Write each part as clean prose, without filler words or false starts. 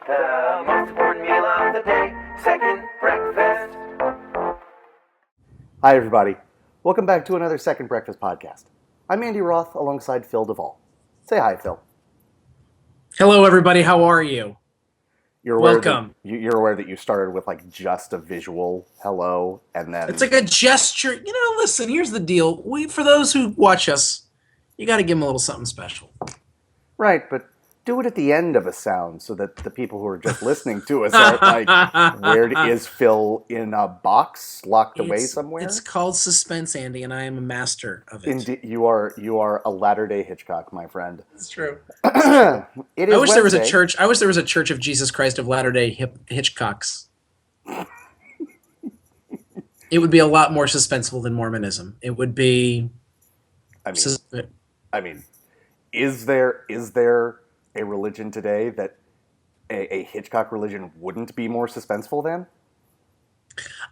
The most important meal of the day, second breakfast. Hi, everybody. Welcome back to another Second Breakfast podcast. I'm Andy Roth alongside Phil Duvall. Say hi, Phil. Hello, everybody. How are you? Welcome. You're aware that you started with like just a visual hello, and then It's like a gesture. Listen, here's the deal. For those who watch us, you got to give them a little something special. Right, but do it at the end of a sound so that the people who are just listening to us aren't like, where is Phil in a box locked away somewhere? It's called suspense, Andy, and I am a master of it. Indeed, you are a latter-day Hitchcock, my friend. It's true. I wish there was a church. I wish there was a Church of Jesus Christ of Latter-day Hitchcocks. It would be a lot more suspenseful than Mormonism. It would be. I mean, is there a religion today that a Hitchcock religion wouldn't be more suspenseful than?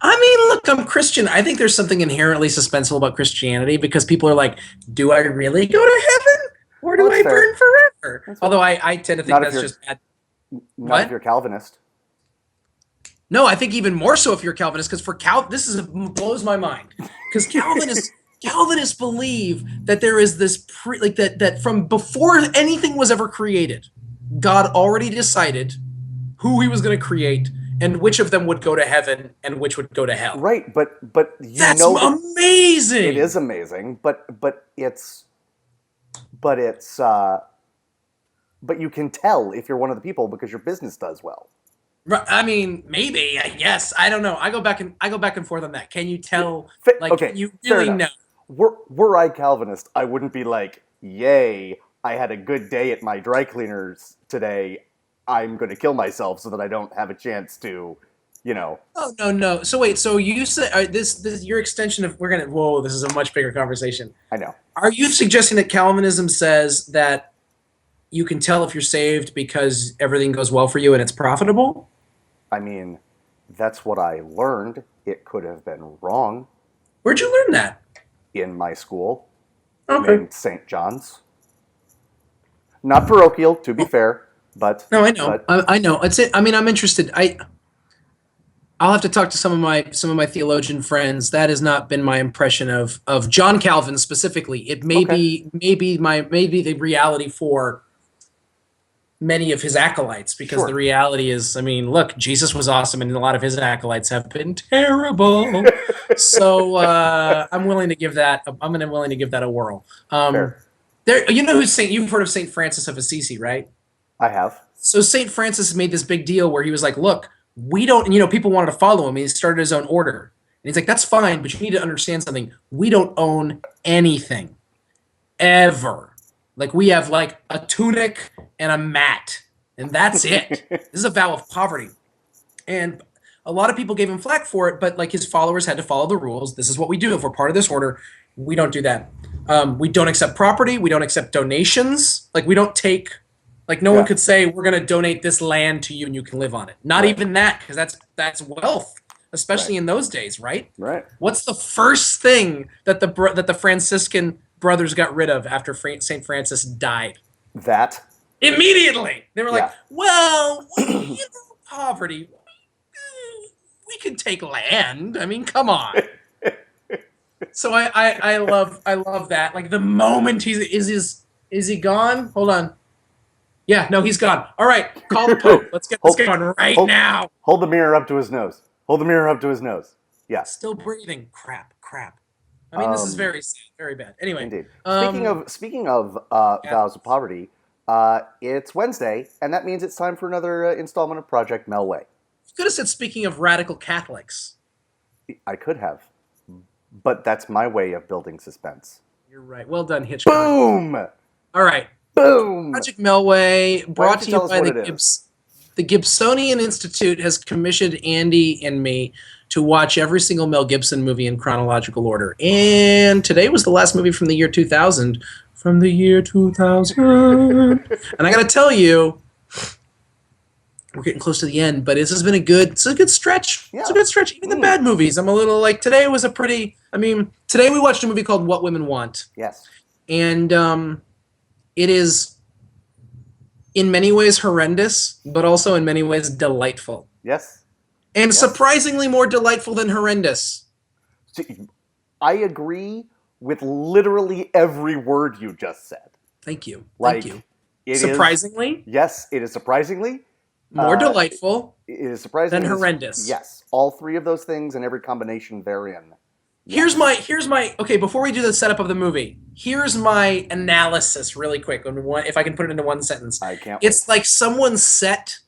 I mean, look, I'm Christian. I think there's something inherently suspenseful about Christianity because people are like, do I really go to heaven? Or do I burn forever? Although I tend to think that's just bad. Not if you're Calvinist. No, I think even more so if you're Calvinist, because this blows my mind. Because Calvinists believe that there is this that from before anything was ever created, God already decided who he was going to create and which of them would go to heaven and which would go to hell. Right, but that's amazing. It is amazing, but you can tell if you're one of the people because your business does well. I mean, maybe, I guess. I don't know. I go back and forth on that. Can you tell? Okay, you really know. Were I Calvinist, I wouldn't be like, yay, I had a good day at my dry cleaners today. I'm going to kill myself so that I don't have a chance to, Oh, no. So wait, so you said this your extension of whoa, this is a much bigger conversation. I know. Are you suggesting that Calvinism says that you can tell if you're saved because everything goes well for you and it's profitable? I mean, that's what I learned. It could have been wrong. Where'd you learn that? In my school. Okay. Named St. John's. Not parochial, to be fair, but... No, I know. I know. I'm interested. I'll have to talk to some of my theologian friends. That has not been my impression of John Calvin specifically. It may be the reality for many of his acolytes, because the reality is, look, Jesus was awesome, and a lot of his acolytes have been terrible. So I'm willing to give that. I'm willing to give that a whirl. You've heard of Saint Francis of Assisi, right? I have. So Saint Francis made this big deal where he was like, look, we don't, people wanted to follow him. He started his own order. And he's like, that's fine, but you need to understand something. We don't own anything. Ever. Like, we have like a tunic and a mat. And that's it. This is a vow of poverty. And a lot of people gave him flack for it, but like his followers had to follow the rules. This is what we do. If we're part of this order, we don't do that. We don't accept property. We don't accept donations. Like, we don't take... Like, no one could say, we're going to donate this land to you and you can live on it. Not even that, because that's wealth, especially in those days, right? Right. What's the first thing that the Franciscan brothers got rid of after St. Francis died? That. Immediately. They were like, well, poverty. We could take land. Come on. So I love that. Like, the moment is he gone? Hold on. Yeah, no, he's gone. All right, call the Pope. Let's get this going now. Hold the mirror up to his nose. Hold the mirror up to his nose. Yeah. Still breathing. Crap. This is very sad, very bad. Anyway. Indeed. Speaking of vows of poverty, it's Wednesday, and that means it's time for another installment of Project Melway. You could have said, speaking of radical Catholics. I could have, but that's my way of building suspense. You're right. Well done, Hitchcock. Boom! All right. Boom! Project Melway, brought to you by the Gibsonian Institute, has commissioned Andy and me to watch every single Mel Gibson movie in chronological order. And today was the last movie from the year 2000. From the year 2000. And I got to tell you, we're getting close to the end, but this has been a good stretch. Yeah. It's a good stretch. Even the bad movies, I'm a little like, today was a pretty, today we watched a movie called What Women Want. Yes. And it in many ways horrendous, but also in many ways delightful. Yes. And Yes. surprisingly more delightful than horrendous. See, I agree with literally every word you just said. Thank you. Like, Thank you. it is- Surprisingly, yes, it is surprisingly more delightful It is surprising than horrendous. Yes, all three of those things and every combination therein. Here's my okay, before we do the setup of the movie, here's my analysis really quick if I can put it into one sentence. I can't It's like someone set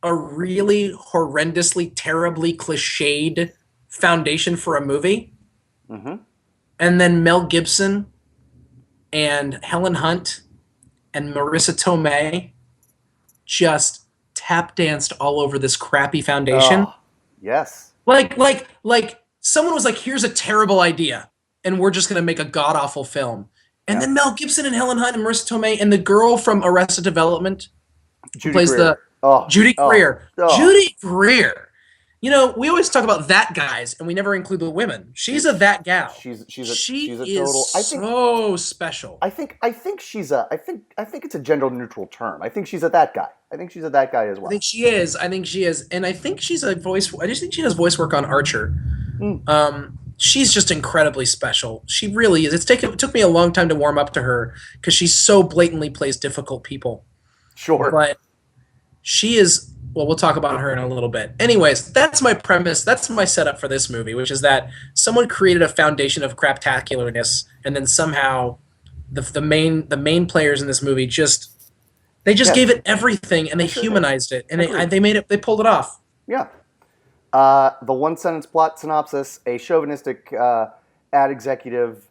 a really horrendously, terribly cliched foundation for a movie. Mm-hmm. And then Mel Gibson and Helen Hunt and Marissa Tomei just tap danced all over this crappy foundation. Oh, yes. Like someone was like, here's a terrible idea, and we're just gonna make a god awful film. And then Mel Gibson and Helen Hunt and Marissa Tomei and the girl from Arrested Development who plays Greer. Judy Greer. Oh. Judy Greer. You know, we always talk about that guys, and we never include the women. She's a that gal. She's a is total. so special. I think it's a gender neutral term. I think she's a that guy. I think she's a that guy as well. I think she is, and I think she's a voice. I just think she does voice work on Archer. She's just incredibly special. She really is. It took me a long time to warm up to her because she so blatantly plays difficult people. Sure, but she is. Well, we'll talk about her in a little bit. Anyways, that's my premise. That's my setup for this movie, which is that someone created a foundation of craptacularness, and then somehow the main players in this movie gave it everything, and they humanized it, and they pulled it off. Yeah. The one sentence plot synopsis: a chauvinistic ad executive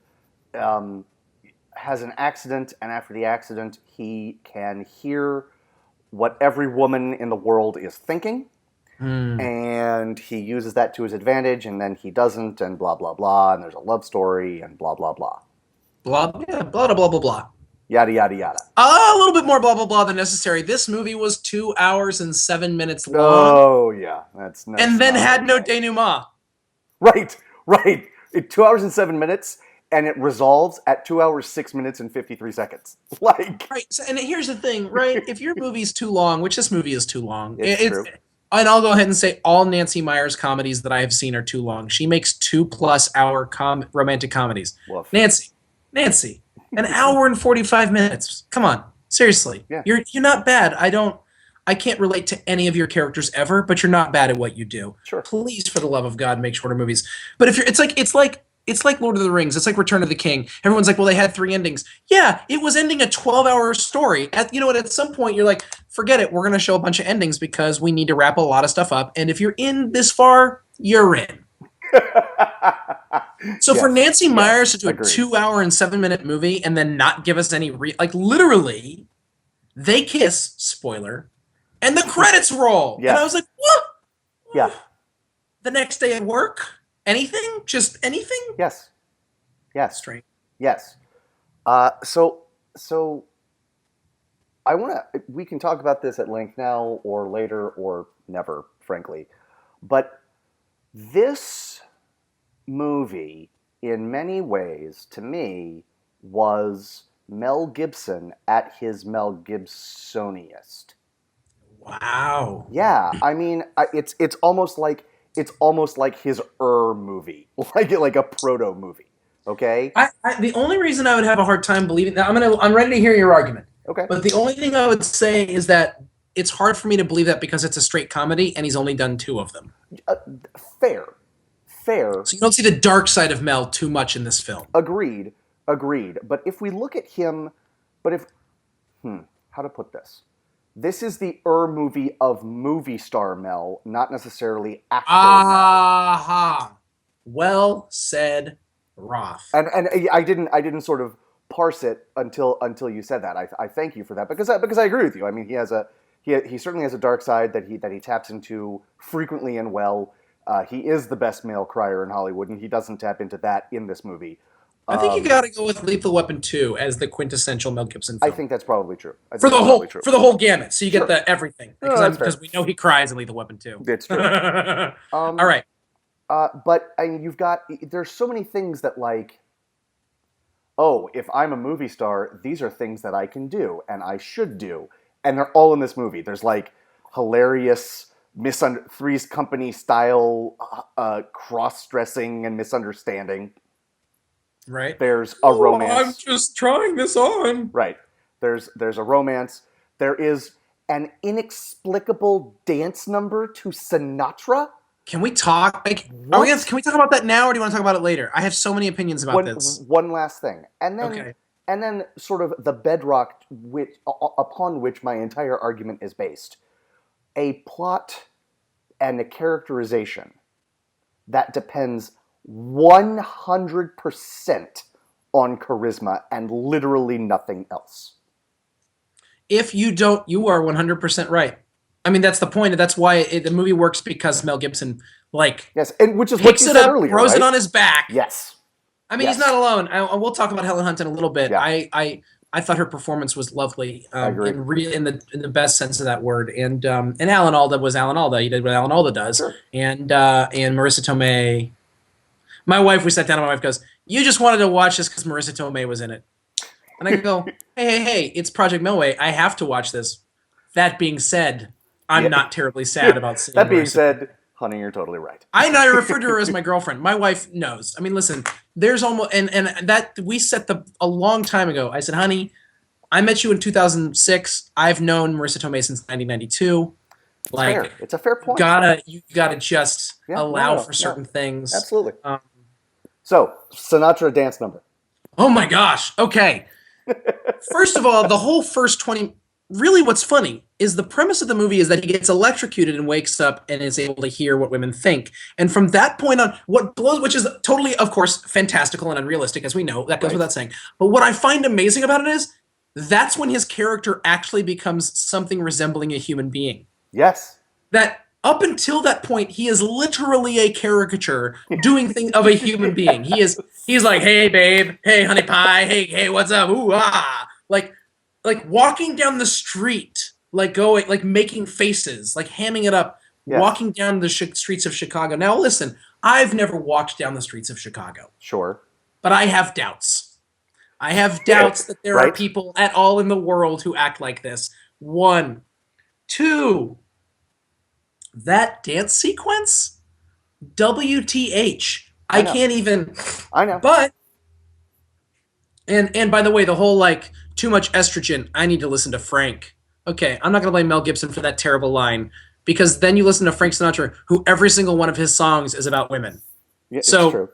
has an accident, and after the accident, he can hear what every woman in the world is thinking, and he uses that to his advantage, and then he doesn't, and blah, blah, blah, and there's a love story, and blah, blah, blah. Blah, blah, blah, blah, blah, blah. Yada, yada, yada. A little bit more blah, blah, blah than necessary. This movie was 2 hours and 7 minutes long. Oh, yeah. That's and then had no denouement. Right. 2 hours and 7 minutes, and it resolves at 2 hours, 6 minutes, and 53 seconds. Right. So, and here's the thing, right? If your movie's too long, which this movie is too long, it's true. And I'll go ahead and say all Nancy Meyers comedies that I have seen are too long. She makes 2+ hour romantic comedies. Woof. Nancy, an hour and 45 minutes. Come on, seriously. Yeah. You're not bad. I can't relate to any of your characters ever, but you're not bad at what you do. Sure. Please, for the love of God, make shorter movies. But if it's like Lord of the Rings. It's like Return of the King. Everyone's like, well, they had 3 endings. Yeah, it was ending a 12-hour story. At some point, you're like, forget it. We're going to show a bunch of endings because we need to wrap a lot of stuff up. And if you're in this far, you're in. So for Nancy Meyers to do a 2 hour and 7 minute movie and then not give us any literally, they kiss, spoiler, and the credits roll. Yeah. And I was like, what? Yeah. The next day at work? Anything? Just anything? Yes. Straight. Yes. So we can talk about this at length now or later or never, frankly. But this movie, in many ways, to me, was Mel Gibson at his Mel Gibsoniest. Wow. Yeah, I mean, it's almost like his movie, like a proto movie. Okay. The only reason I would have a hard time believing that I'm ready to hear your argument. Okay. But the only thing I would say is that it's hard for me to believe that because it's a straight comedy and he's only done 2 of them. Fair. So you don't see the dark side of Mel too much in this film. Agreed. But if we look at him, how to put this? This is the movie of movie star Mel, not necessarily actor Mel. Well said, Roth. And I didn't sort of parse it until you said that. I thank you for that because I agree with you. I mean, he certainly has a dark side that he taps into frequently and well. He is the best male crier in Hollywood, and he doesn't tap into that in this movie. I think you got to go with Lethal Weapon 2 as the quintessential Mel Gibson film. I think that's probably true. For the whole gamut, so you get the everything. Because we know he cries in Lethal Weapon 2. It's true. All right. But there's so many things that if I'm a movie star, these are things that I can do and I should do. And they're all in this movie. There's like hilarious Three's Company style cross-dressing and misunderstanding. Right. There's a romance. I'm just trying this on. Right. There's a romance. There is an inexplicable dance number to Sinatra. Can we talk? Like, can we talk about that now, or do you want to talk about it later? I have so many opinions about this. One last thing, and then sort of the bedrock upon which my entire argument is based: a plot and a characterization that depends 100% on charisma and literally nothing else. If you don't, you are 100% right. I mean, that's the point. That's why the movie works, because Mel Gibson, yes, and which is what you said earlier, throws right? it on his back. Yes. I mean, he's not alone. We'll talk about Helen Hunt in a little bit. Yeah. I thought her performance was lovely. I agree. In the best sense of that word. And Alan Alda was Alan Alda. He did what Alan Alda does. Sure. And Marissa Tomei. My wife, we sat down and my wife goes, "You just wanted to watch this because Marissa Tomei was in it." And I go, hey, it's Project Melway. I have to watch this. That being said, I'm not terribly sad about seeing that being Marissa. said, honey, you're totally right. I refer to her as my girlfriend. My wife knows. I mean, listen, there's almost and that we set a long time ago. I said, honey, I met you in 2006. I've known Marissa Tomei since 1992. Fair. It's a fair point. You gotta just allow for certain things. Absolutely. So, Sinatra dance number. Oh my gosh. Okay. First of all, the whole first 20. Really, what's funny is the premise of the movie is that he gets electrocuted and wakes up and is able to hear what women think. And from that point on, which is totally, of course, fantastical and unrealistic, as we know, that goes without saying. But what I find amazing about it is that's when his character actually becomes something resembling a human being. Yes. That up until that point, he is literally a caricature doing things of a human being. He's like, hey babe, hey honey pie, hey what's up? Ooh ah. Like walking down the street, making faces, like hamming it up, walking down the streets of Chicago. Now listen, I've never walked down the streets of Chicago. Sure. But I have doubts. I have doubts that there are people at all in the world who act like this. 1. 2. That dance sequence? WTH. I can't even. I know. But, and by the way, the whole too much estrogen, I need to listen to Frank. Okay, I'm not going to blame Mel Gibson for that terrible line, because then you listen to Frank Sinatra, who every single one of his songs is about women. Yeah, it's true.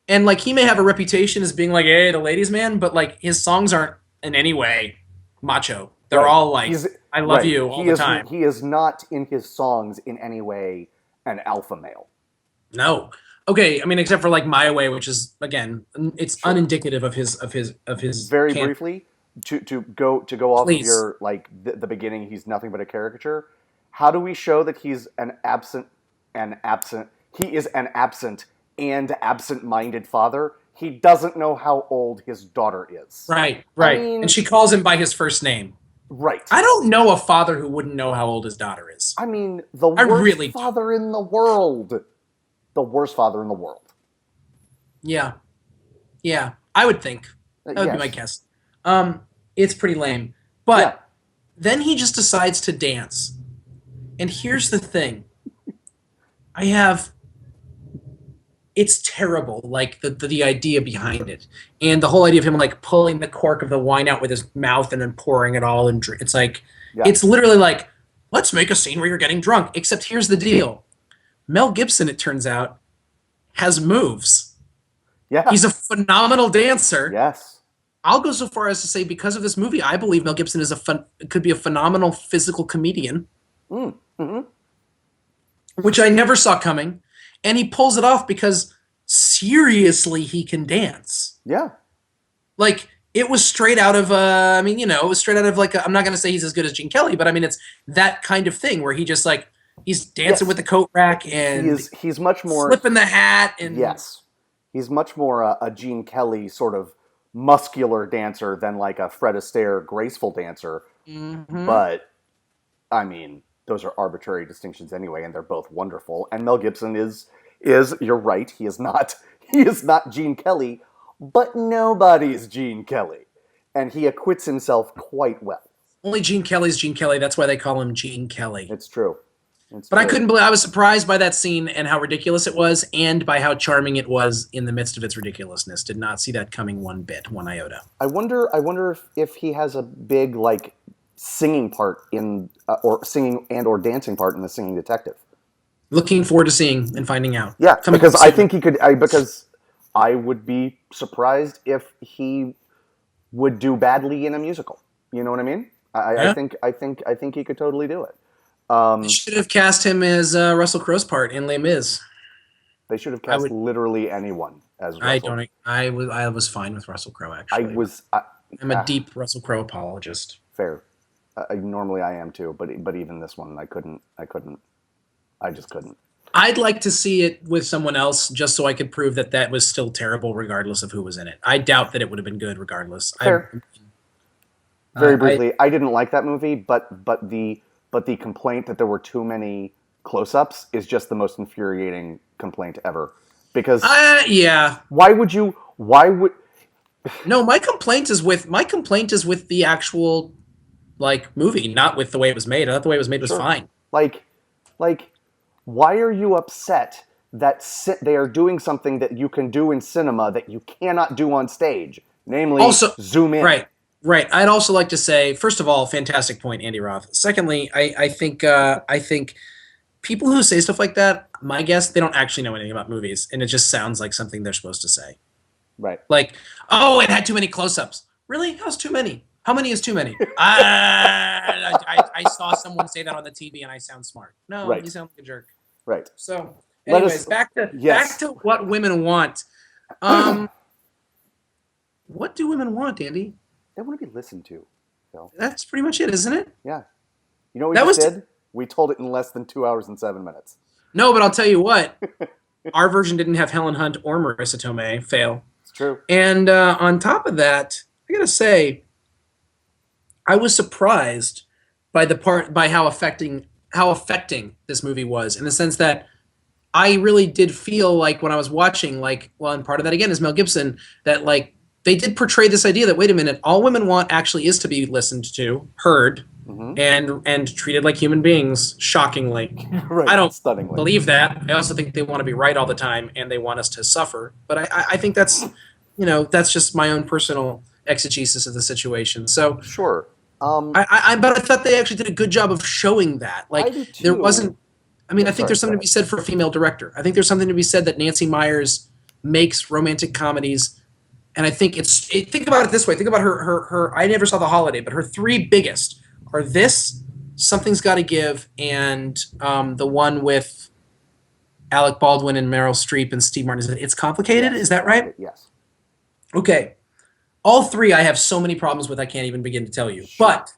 And he may have a reputation as being hey, the ladies' man, but his songs aren't in any way macho. They're all I love you all the time. He is not in his songs in any way an alpha male. No. Okay, I mean, except for My Way, which is, again, it's unindicative of his. Very briefly, to go off of your the beginning, he's nothing but a caricature. How do we show that he's he is an absent and absent-minded father? He doesn't know how old his daughter is. Right. I mean, and she calls him by his first name. Right. I don't know a father who wouldn't know how old his daughter is. I mean, the worst father in the world. The worst father in the world. Yeah, I would think. That would be my guess. It's pretty lame. But then he just decides to dance. And here's the thing. It's terrible, the idea behind it. And the whole idea of him pulling the cork of the wine out with his mouth and then pouring it all and it's it's literally let's make a scene where you're getting drunk. Except here's the deal. Mel Gibson, it turns out, has moves. Yeah. He's a phenomenal dancer. Yes. I'll go so far as to say, because of this movie, I believe Mel Gibson could be a phenomenal physical comedian. Mm-hmm. Which I never saw coming. And he pulls it off because, seriously, he can dance. Yeah. It was straight out of, it was straight out of, I'm not going to say he's as good as Gene Kelly, but, it's that kind of thing where he just, he's dancing with the coat rack and he's much more flipping the hat and he's much more a Gene Kelly sort of muscular dancer than a Fred Astaire graceful dancer. Mm-hmm. But I mean, those are arbitrary distinctions anyway, and they're both wonderful. And Mel Gibson is you're right, he is not Gene Kelly, but nobody's Gene Kelly, and he acquits himself quite well. Only Gene Kelly's Gene Kelly. That's why they call him Gene Kelly. It's true. But I couldn't believe, I was surprised by that scene and how ridiculous it was, and by how charming it was in the midst of its ridiculousness. Did not see that coming one bit, one iota. I wonder if he has a big like singing part in or singing and or dancing part in The Singing Detective. Looking forward to seeing and finding out. Yeah, because I think he could. Because I would be surprised if he would do badly in a musical. You know what I mean? I think he could totally do it. They should have cast him as Russell Crowe's part in Les Mis. They should have cast literally anyone as Russell. I was fine with Russell Crowe, actually. I'm a deep Russell Crowe apologist. Fair. Normally I am too, but even this one I just couldn't. I'd like to see it with someone else just so I could prove that was still terrible regardless of who was in it. I doubt that it would have been good regardless. Fair. Very briefly, I didn't like that movie, but the complaint that there were too many close-ups is just the most infuriating complaint ever. Because yeah. Why would No, my complaint is with the actual like movie, not with the way it was made. I thought the way it was made was fine. Like why are you upset that they are doing something that you can do in cinema that you cannot do on stage? Namely, also, zoom in. Right. I'd also like to say, first of all, fantastic point, Andy Roth. Secondly, I think people who say stuff like that, my guess, they don't actually know anything about movies, and it just sounds like something they're supposed to say. Right. Like, oh, it had too many close-ups. Really? How's too many? How many is too many? I saw someone say that on the TV, and I sound smart. No, you sound like a jerk. Right. So, anyways, back to what women want. What do women want, Andy? They want to be listened to, Phil. That's pretty much it, isn't it? Yeah. You know what we did? We told it in less than 2 hours and 7 minutes. No, but I'll tell you what. Our version didn't have Helen Hunt or Marissa Tomei. Fail. It's true. And on top of that, I gotta say, I was surprised by how affecting this movie was, in the sense that I really did feel like when I was watching, and part of that again is Mel Gibson, that they did portray this idea that, wait a minute, all women want actually is to be listened to, heard, and treated like human beings, shockingly. Right, I don't stunningly believe that. I also think they want to be right all the time, and they want us to suffer. But I think that's just my own personal exegesis of the situation. So sure. But I thought they actually did a good job of showing that. I do too. There wasn't. I think there's something to be said for a female director. I think there's something to be said that Nancy Meyers makes romantic comedies. And I think think about it this way. Think about her I never saw The Holiday, but her three biggest are this, Something's Gotta Give, and the one with Alec Baldwin and Meryl Streep and Steve Martin. It's Complicated? Yes. Is that right? Yes. Okay. All three I have so many problems with I can't even begin to tell you. Sure. But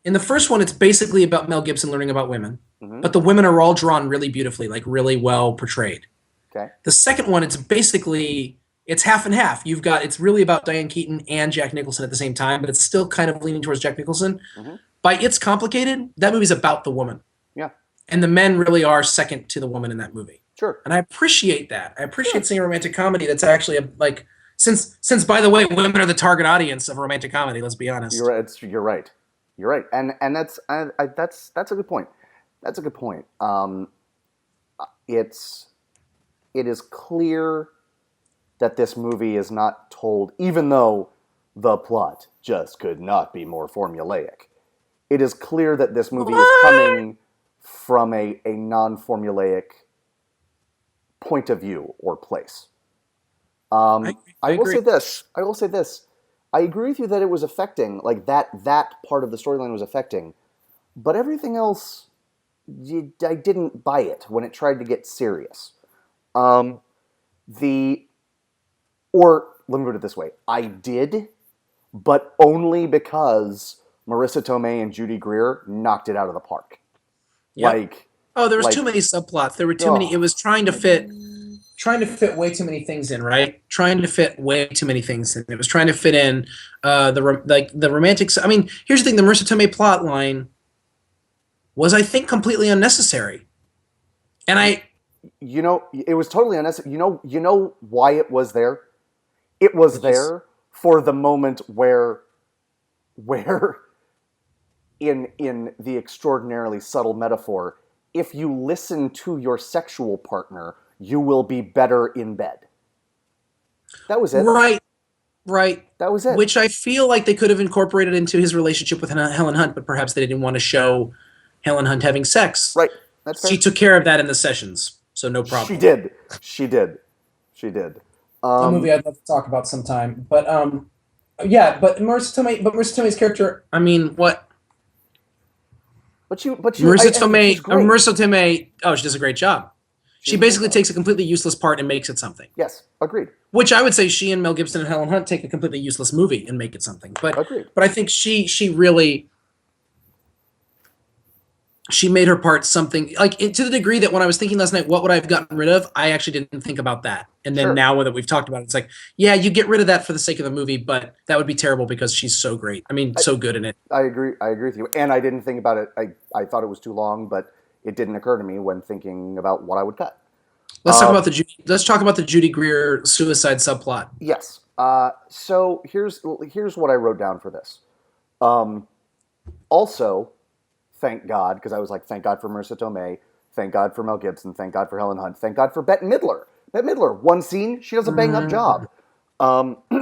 in the first one, it's basically about Mel Gibson learning about women. But the women are all drawn really beautifully, really well portrayed. Okay. The second one, it's half and half. It's really about Diane Keaton and Jack Nicholson at the same time, but it's still kind of leaning towards Jack Nicholson. By It's Complicated, that movie's about the woman. Yeah. And the men really are second to the woman in that movie. Sure. And I appreciate that. I appreciate seeing a romantic comedy that's actually since by the way, women are the target audience of romantic comedy, let's be honest. You're right. And that's a good point. That's a good point. It is clear that this movie is not told, even though the plot just could not be more formulaic. It is clear that this movie is coming from a non-formulaic point of view or place. I will say this. I agree with you that it was affecting, that part of the storyline was affecting, but everything else, I didn't buy it when it tried to get serious. Or let me put it this way. I did, but only because Marissa Tomei and Judy Greer knocked it out of the park. Yep. There was too many subplots. There were too many. It was trying to fit way too many things in, right? Trying to fit way too many things in. It was trying to fit in the romantics. I mean, here's the thing: the Marissa Tomei plot line was, I think, completely unnecessary. And it was totally unnecessary. You know why it was there? It was there for the moment where in the extraordinarily subtle metaphor, if you listen to your sexual partner, you will be better in bed. That was it. Right. That was it. Which I feel like they could have incorporated into his relationship with Helen Hunt, but perhaps they didn't want to show Helen Hunt having sex. Right. That's fair. She took care of that in the sessions, so no problem. She did. She did. She did. A movie I'd love to talk about sometime. But yeah, but Marissa Tomei's character, I mean, what? Marissa Tomei, oh, she does a great job. She basically takes a completely useless part and makes it something. Yes, agreed. Which I would say she and Mel Gibson and Helen Hunt take a completely useless movie and make it something. But agreed. But I think she really made her part something, like to the degree that when I was thinking last night, what would I have gotten rid of? I actually didn't think about that. And then now that we've talked about it, it's like, yeah, you get rid of that for the sake of the movie, but that would be terrible because she's so great. I mean, so good in it. I agree with you. And I didn't think about it. I thought it was too long, but it didn't occur to me when thinking about what I would cut. Let's talk about the Judy Greer suicide subplot. Yes. So here's what I wrote down for this. Also, thank God, because I was like, thank God for Marissa Tomei, thank God for Mel Gibson, thank God for Helen Hunt, thank God for Bette Midler. Bette Midler, one scene, she does a bang up job.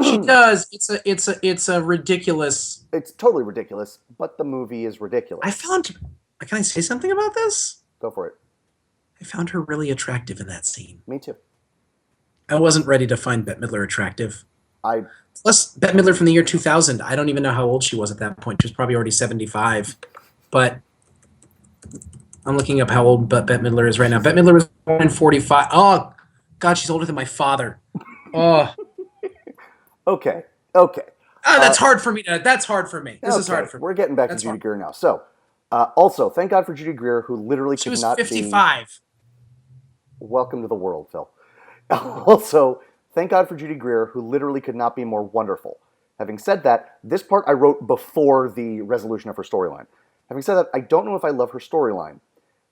She does. It's a ridiculous. It's totally ridiculous, but the movie is ridiculous. Can I say something about this? Go for it. I found her really attractive in that scene. Me too. I wasn't ready to find Bette Midler attractive. Plus, Bette Midler from the year 2000. I don't even know how old she was at that point. She was probably already 75. But I'm looking up how old Bette Midler is right now. Bette Midler was born in 45. Oh, God, she's older than my father. Oh. Okay. That's hard for me. That's hard for me. This is hard for me. We're getting back to Judy Greer now. So, also, thank God for Judy Greer, who literally could not be... She was 55. Welcome to the world, Phil. Also, thank God for Judy Greer, who literally could not be more wonderful. Having said that, this part I wrote before the resolution of her storyline. Having said that, I don't know if I love her storyline.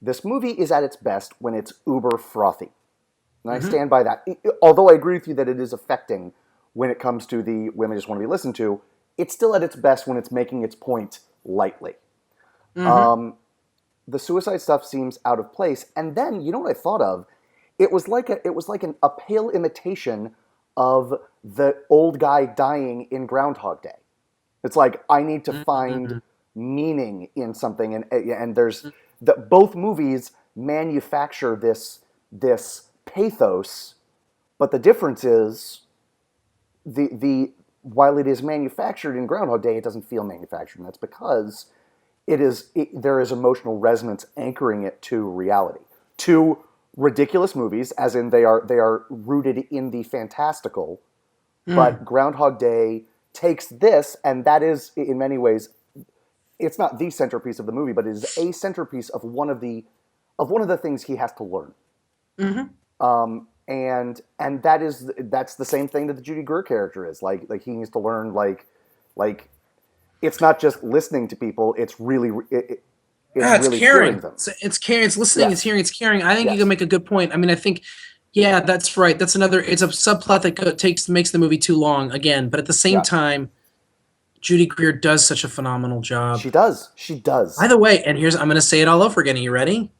This movie is at its best when it's uber frothy. And I stand by that. Although I agree with you that it is affecting when it comes to the women just want to be listened to, it's still at its best when it's making its point lightly. The suicide stuff seems out of place. And then, you know what I thought of? It was like a pale imitation of the old guy dying in Groundhog Day. It's like, I need to find meaning in something, and there's both movies manufacture this pathos, but the difference is the while it is manufactured in Groundhog Day, it doesn't feel manufactured, and that's because there is emotional resonance anchoring it to reality, to ridiculous movies, as in they are rooted in the fantastical, but Groundhog Day takes this, and that is in many ways, it's not the centerpiece of the movie, but it is a centerpiece of one of the things he has to learn. And that's the same thing that the Judy Greer character is. Like he needs to learn like it's not just listening to people, it's really it's really caring them. It's caring, it's listening, it's hearing, it's caring. I think you can make a good point. I mean, I think that's right. That's another, it's a subplot that makes the movie too long again, but at the same time, Judy Greer does such a phenomenal job. She does. By the way, and I'm going to say it all over again. Are you ready?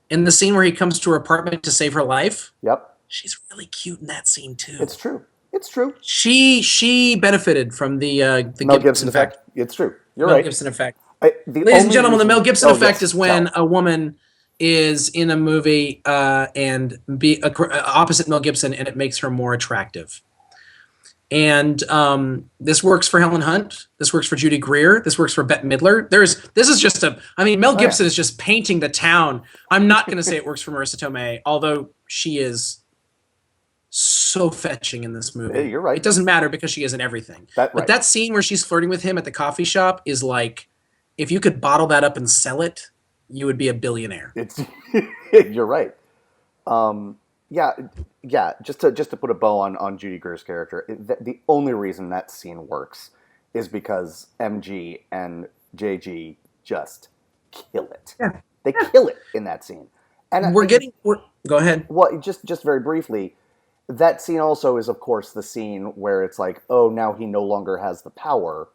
In the scene where he comes to her apartment to save her life. Yep. She's really cute in that scene too. It's true. She benefited from the Mel Gibson effect. It's true. You're right. Mel Gibson effect. Ladies and gentlemen, the Mel Gibson effect is when a woman is in a movie and be opposite Mel Gibson, and it makes her more attractive. And this works for Helen Hunt. This works for Judy Greer. This works for Bette Midler. Mel Gibson is just painting the town. I'm not going to say it works for Marissa Tomei, although she is so fetching in this movie. Hey, you're right. It doesn't matter because she is in everything. But that scene where she's flirting with him at the coffee shop is like, if you could bottle that up and sell it, you would be a billionaire. You're right. Just to put a bow on Judy Greer's character, the only reason that scene works is because MG and JG just kill it. Yeah. They kill it in that scene. And go ahead. Well, just very briefly, that scene also is, of course, the scene where it's like, oh, now he no longer has the power,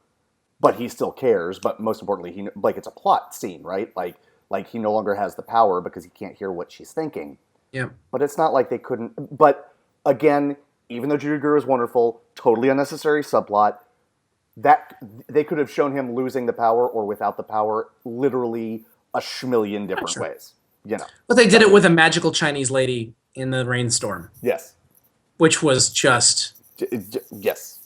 but he still cares. But most importantly, like it's a plot scene, right? Like he no longer has the power because he can't hear what she's thinking. Yeah. But it's not like they couldn't. But again, even though Judy Greer is wonderful, totally unnecessary subplot. That they could have shown him losing the power or without the power, literally a schmillion different ways. You know. But they did it with a magical Chinese lady in the rainstorm. Yes. Which was just yes.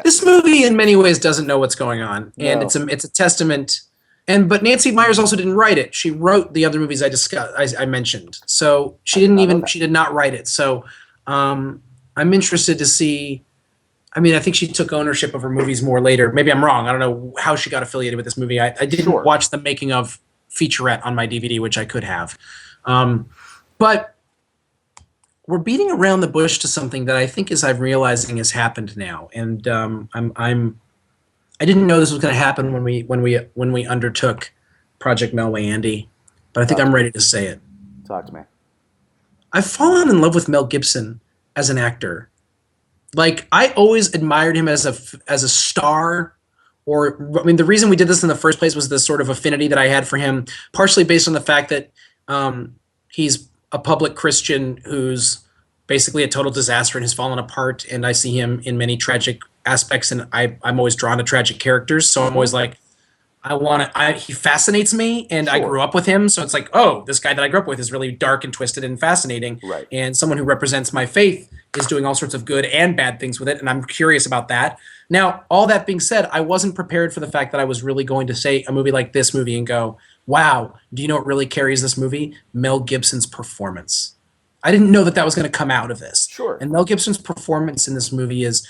This movie, in many ways, doesn't know what's going on, and it's a testament. But Nancy Meyers also didn't write it. She wrote the other movies I mentioned. So she did not write it. So I'm interested to see. I mean, I think she took ownership of her movies more later. Maybe I'm wrong. I don't know how she got affiliated with this movie. I didn't watch the making of featurette on my DVD, which I could have. But we're beating around the bush to something that I think I'm realizing has happened now, and I didn't know this was going to happen when we undertook Project Melway, Andy, but I think I'm ready to say it. Talk to me. I've fallen in love with Mel Gibson as an actor. Like, I always admired him as a star. Or, I mean, the reason we did this in the first place was the sort of affinity that I had for him, partially based on the fact that he's a public Christian who's basically a total disaster and has fallen apart, and I see him in many tragic aspects, and I'm always drawn to tragic characters, so I'm always like, he fascinates me, and I grew up with him, so it's like, oh, this guy that I grew up with is really dark and twisted and fascinating, right. And someone who represents my faith is doing all sorts of good and bad things with it, and I'm curious about that. Now, all that being said, I wasn't prepared for the fact that I was really going to say a movie like this movie and go, wow, do you know what really carries this movie? Mel Gibson's performance. I didn't know that was going to come out of this. Sure. And Mel Gibson's performance in this movie is,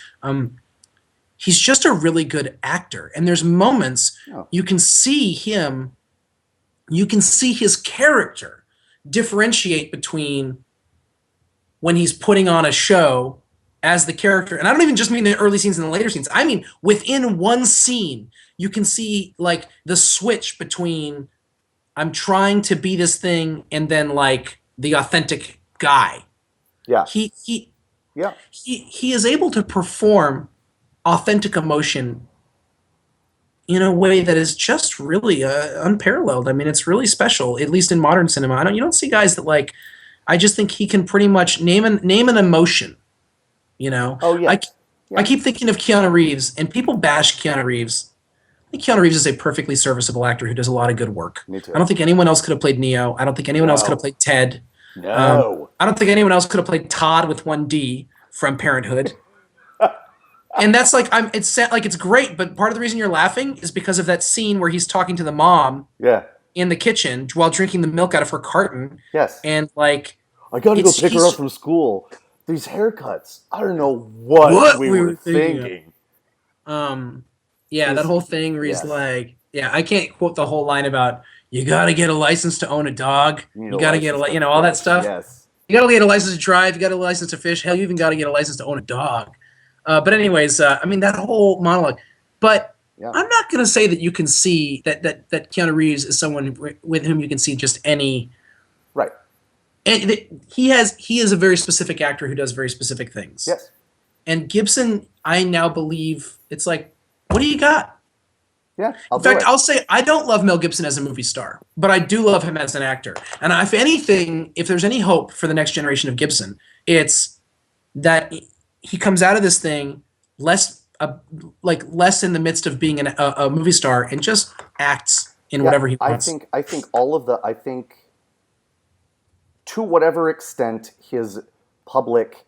he's just a really good actor. And there's moments you can see his character differentiate between when he's putting on a show as the character. And I don't even just mean the early scenes and the later scenes. I mean, within one scene, you can see like the switch between I'm trying to be this thing and then like the authentic guy. Yeah. He is able to perform authentic emotion in a way that is just really unparalleled. I mean, it's really special, at least in modern cinema. You don't see guys that like. I just think he can pretty much name an emotion. You know. Oh yeah. I keep thinking of Keanu Reeves, and people bash Keanu Reeves. I think Keanu Reeves is a perfectly serviceable actor who does a lot of good work. Me too. I don't think anyone else could have played Neo. I don't think anyone else could have played Ted. No. I don't think anyone else could have played Todd with one D from Parenthood. And that's like it's great, but part of the reason you're laughing is because of that scene where he's talking to the mom in the kitchen while drinking the milk out of her carton. Yes. And like I gotta go pick her up from school. These haircuts. I don't know what we were thinking. That whole thing where he's like, I can't quote the whole line about you gotta get a license to own a dog. You gotta get all that stuff. Yes. You gotta get a license to drive. You gotta get a license to fish. Hell, you even gotta get a license to own a dog. But anyways, I mean that whole monologue. But I'm not gonna say that you can see that Keanu Reeves is someone with whom you can see just any. Right. And he is a very specific actor who does very specific things. Yes. And Gibson, I now believe it's like, what do you got? Yeah. In fact, I'll say I don't love Mel Gibson as a movie star, but I do love him as an actor. And if anything, if there's any hope for the next generation of Gibson, it's that he comes out of this thing less in the midst of being a movie star and just acts in whatever he wants. I think to whatever extent his public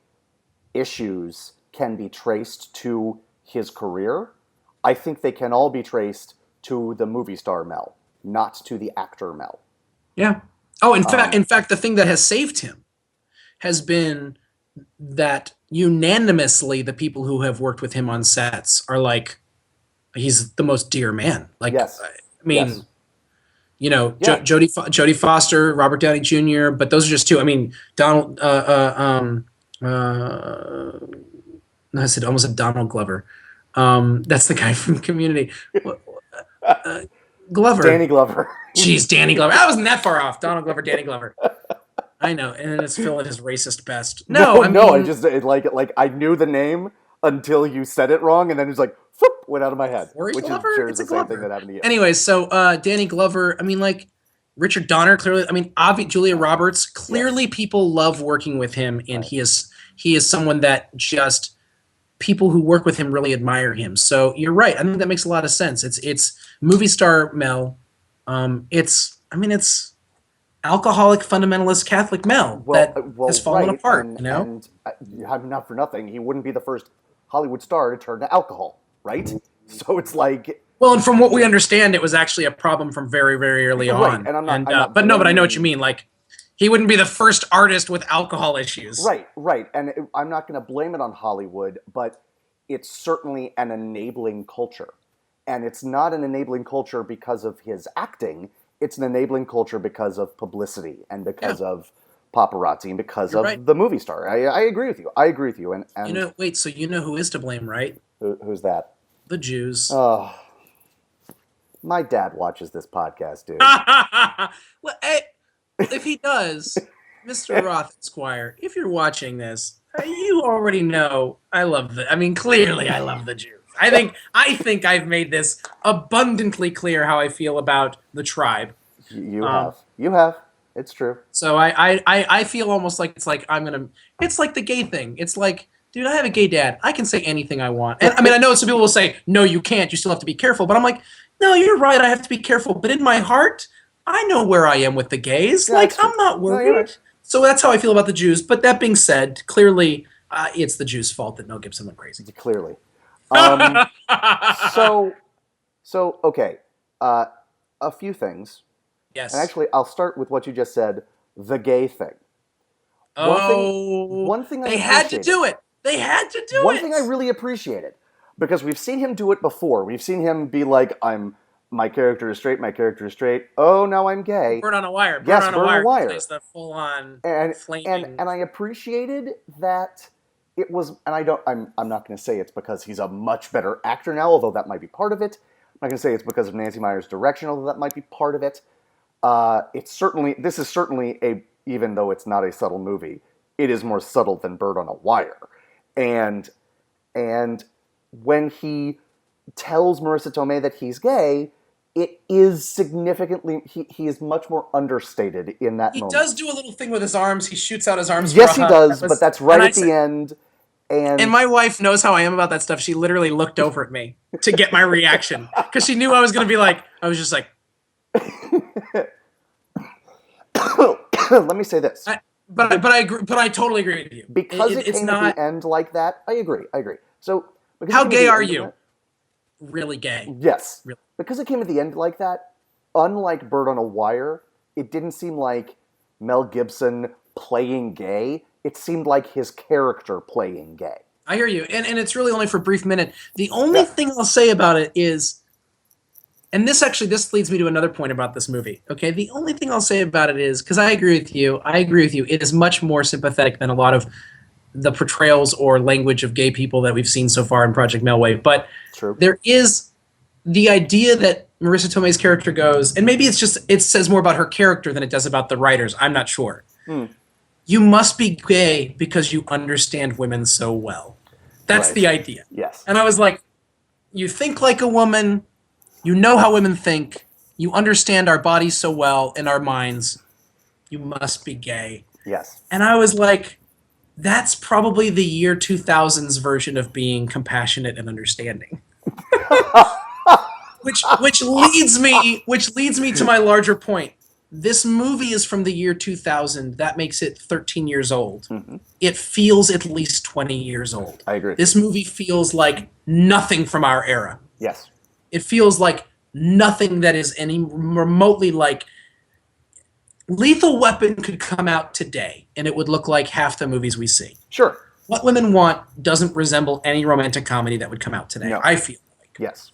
issues can be traced to his career, I think they can all be traced to the movie star Mel, not to the actor Mel. Yeah. Oh, in fact, the thing that has saved him has been that unanimously the people who have worked with him on sets are like, he's the most dear man. Like, yes. I mean, Jodie Foster, Robert Downey Jr., but those are just two. I mean, Donald. I said almost a Donald Glover. That's the guy from Community. Glover. Danny Glover. Jeez, Danny Glover. I wasn't that far off. Donald Glover, Danny Glover. I know, and then it's Phil at his racist best. I just I knew the name until you said it wrong, and then it's like went out of my head. Corey Which Glover? is sure It's is a the same Glover. thing that happened to you. Anyways, so Danny Glover, I mean, like, Richard Donner, clearly, I mean, Julia Roberts, clearly people love working with him, and he is someone that just people who work with him really admire him. So you're right. I think that makes a lot of sense. It's movie star Mel. It's alcoholic fundamentalist Catholic Mel that has fallen apart. And, you know, and not for nothing, he wouldn't be the first Hollywood star to turn to alcohol, right? So it's like, well, and from what we understand, it was actually a problem from very, very early on. And I'm not but I know what you mean. Like, he wouldn't be the first artist with alcohol issues. Right. And I'm not going to blame it on Hollywood, but it's certainly an enabling culture. And it's not an enabling culture because of his acting. It's an enabling culture because of publicity and because of paparazzi and because of the movie star. I agree with you. And wait, so you know who is to blame, right? Who's that? The Jews. Oh, my dad watches this podcast, dude. Well, hey, if he does, Mr. Roth Esquire, if you're watching this, you already know I love clearly I love the Jews. I think I've made this abundantly clear how I feel about the tribe. You have. It's true. So I feel almost like it's like it's like the gay thing. It's like, dude, I have a gay dad. I can say anything I want. And I mean, I know some people will say, no, you can't. You still have to be careful. But I'm like, no, you're right. I have to be careful. But in my heart, I know where I am with the gays. Yeah, I'm not worried. No, right. So that's how I feel about the Jews. But that being said, clearly it's the Jews' fault that Mel Gibson went crazy. Clearly. So okay. A few things. Yes. And actually, I'll start with what you just said, the gay thing. One thing they had to do it. They had to do it. One thing I really appreciated, because we've seen him do it before. We've seen him be like, my character is straight. Oh, now I'm gay. Burn on a Wire. Burn on a Wire. Plays the full-on and flaming. And I appreciated that it was, and I'm not going to say it's because he's a much better actor now, although that might be part of it. I'm not going to say it's because of Nancy Meyers' direction, although that might be part of it. This is certainly even though it's not a subtle movie, it is more subtle than Bird on a Wire. And when he tells Marissa Tomei that he's gay, it is significantly, he is much more understated in that moment. He does do a little thing with his arms. He shoots out his arms. Yes, he does, but that's right at the end. And my wife knows how I am about that stuff. She literally looked over at me to get my reaction because she knew I was going to be like, I was just like. Let me say this. But I agree. But I totally agree with you. Because it came at the end like that, I agree. So how gay are you? Really gay. Yes. Really. Because it came at the end like that, unlike Bird on a Wire, it didn't seem like Mel Gibson playing gay. It seemed like his character playing gay. I hear you. And it's really only for a brief minute. The only thing I'll say about it is, and this leads me to another point about this movie. Okay, the only thing I'll say about it is, because I agree with you, it is much more sympathetic than a lot of the portrayals or language of gay people that we've seen so far in Project Melway. But there is the idea that Marissa Tomei's character goes, and maybe it says more about her character than it does about the writers. I'm not sure. You must be gay because you understand women so well. That's the idea. Yes. And I was like, you think like a woman. You know how women think. You understand our bodies so well in our minds. You must be gay. Yes. And I was like, that's probably the year 2000's version of being compassionate and understanding. which leads me to my larger point. This movie is from the year 2000. That makes it 13 years old. Mm-hmm. It feels at least 20 years old. I agree. This movie feels like nothing from our era. Yes. It feels like nothing that is any remotely like Lethal Weapon could come out today and it would look like half the movies we see. Sure. What Women Want doesn't resemble any romantic comedy that would come out today. No. I feel like. Yes.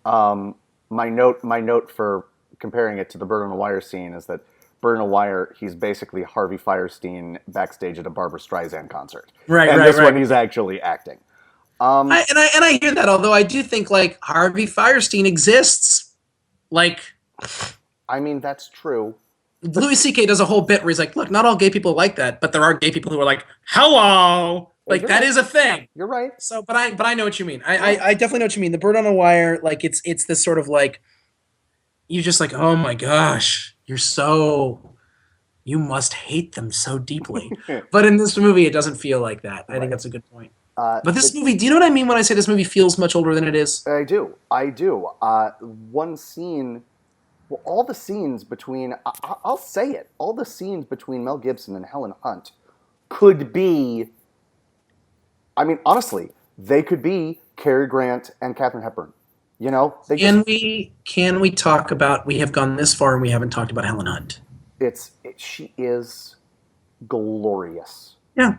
My note for comparing it to the Bird on a Wire scene is that Bird on a Wire, he's basically Harvey Fierstein backstage at a Barbra Streisand concert. Right. And this one he's actually acting. I hear that, although I do think like Harvey Fierstein exists. Like, I mean, that's true. Louis C.K. does a whole bit where he's like, look, not all gay people like that, but there are gay people who are like, hello, Like You're that right. is a thing. You're right. So, but I know what you mean. I definitely know what you mean. The Bird on a Wire, like it's this sort of like you're just like, oh my gosh, you must hate them so deeply. But in this movie, it doesn't feel like that. I think that's a good point. But this movie, do you know what I mean when I say this movie feels much older than it is? I do. One scene, well, all the scenes between, I'll say it, all the scenes between Mel Gibson and Helen Hunt could be, I mean, honestly, they could be Cary Grant and Katharine Hepburn. You know, Can we talk about? We have gone this far and we haven't talked about Helen Hunt. She is glorious. Yeah,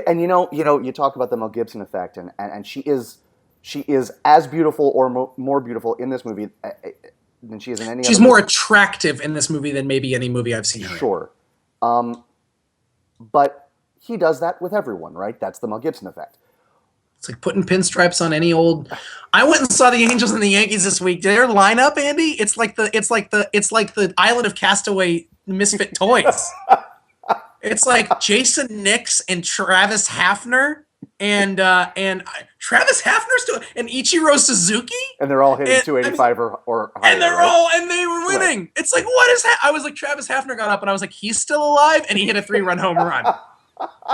And you talk about the Mel Gibson effect, and she is as beautiful or more beautiful in this movie than she is in any. She's other more movie. attractive in this movie than maybe any movie I've seen her in. Sure, but he does that with everyone, right? That's the Mel Gibson effect. It's like putting pinstripes on any old. I went and saw the Angels and the Yankees this week. Their lineup, Andy, it's like the Island of Castaway misfit toys. It's like Jason Nix and Travis Hafner and Travis Hafner's doing and Ichiro Suzuki, and they're all hitting 285 or higher. And they were winning. Right. It's like, what is that? I was like, Travis Hafner got up and I was like, he's still alive, and he hit a 3-run home run.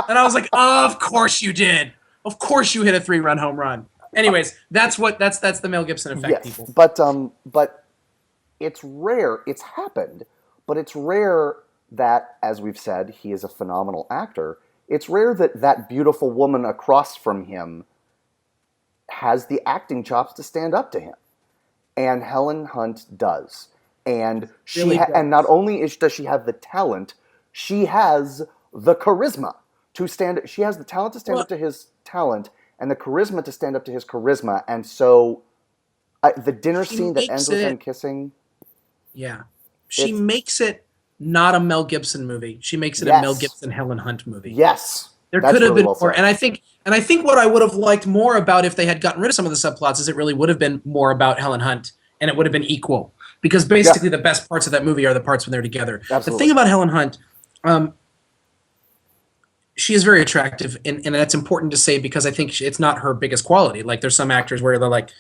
And I was like, of course you did. Of course you hit a 3-run home run. Anyways, that's the Mel Gibson effect, yes, people. But it's rare. It's happened, but it's rare that, as we've said, he is a phenomenal actor. It's rare that that beautiful woman across from him has the acting chops to stand up to him, and Helen Hunt does. And and not only does she have the talent, she has the charisma to stand. She has the talent to stand up to his talent, and the charisma to stand up to his charisma. And so, the dinner scene that ends with them kissing. Yeah, she makes it not a Mel Gibson movie. She makes it a Mel Gibson Helen Hunt movie. Yes, there could have been more. And I think what I would have liked more about if they had gotten rid of some of the subplots is it really would have been more about Helen Hunt, and it would have been equal. Because basically the best parts of that movie are the parts when they're together. Absolutely. The thing about Helen Hunt, she is very attractive, and that's important to say because I think it's not her biggest quality. Like there's some actors where they're like,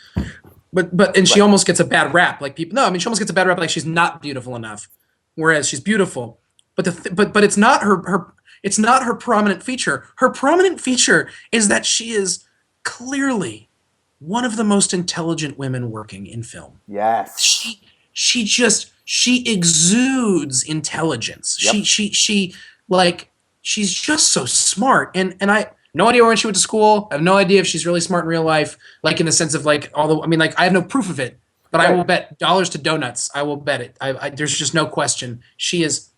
and she almost gets a bad rap. Like people, no, I mean she almost gets a bad rap. Like she's not beautiful enough, whereas she's beautiful. But it's not it's not her prominent feature. Her prominent feature is that she is clearly one of the most intelligent women working in film. Yes, she exudes intelligence. Yep. She's just so smart, and I no idea when she went to school. I have no idea if she's really smart in real life, like in the sense of like although I mean like I have no proof of it, but right. I will bet dollars to donuts. I will bet it. There's just no question. She is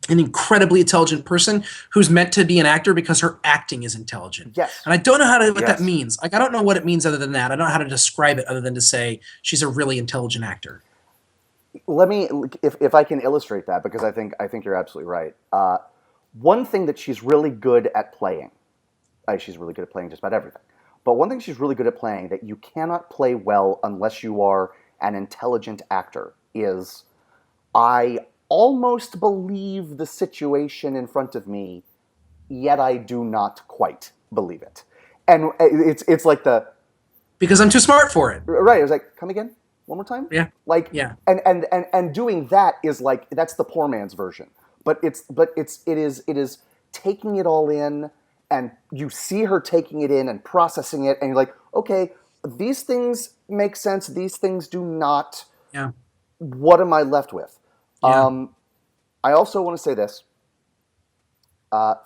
an incredibly intelligent person who's meant to be an actor because her acting is intelligent. Yes. And I don't know what that means. Like I don't know what it means other than that. I don't know how to describe it other than to say she's a really intelligent actor. Let me, if I can illustrate that, because I think you're absolutely right. One thing that she's really good at playing, she's really good at playing just about everything, but one thing she's really good at playing that you cannot play well unless you are an intelligent actor is, I almost believe the situation in front of me, yet I do not quite believe it. And it's like because I'm too smart for it. Right. It was like, come again? One more time? Yeah. Like, yeah. And doing that is like, that's the poor man's version. But it is taking it all in, and you see her taking it in and processing it, and you're like, okay, these things make sense, these things do not. Yeah. What am I left with? Yeah. I also want to say this.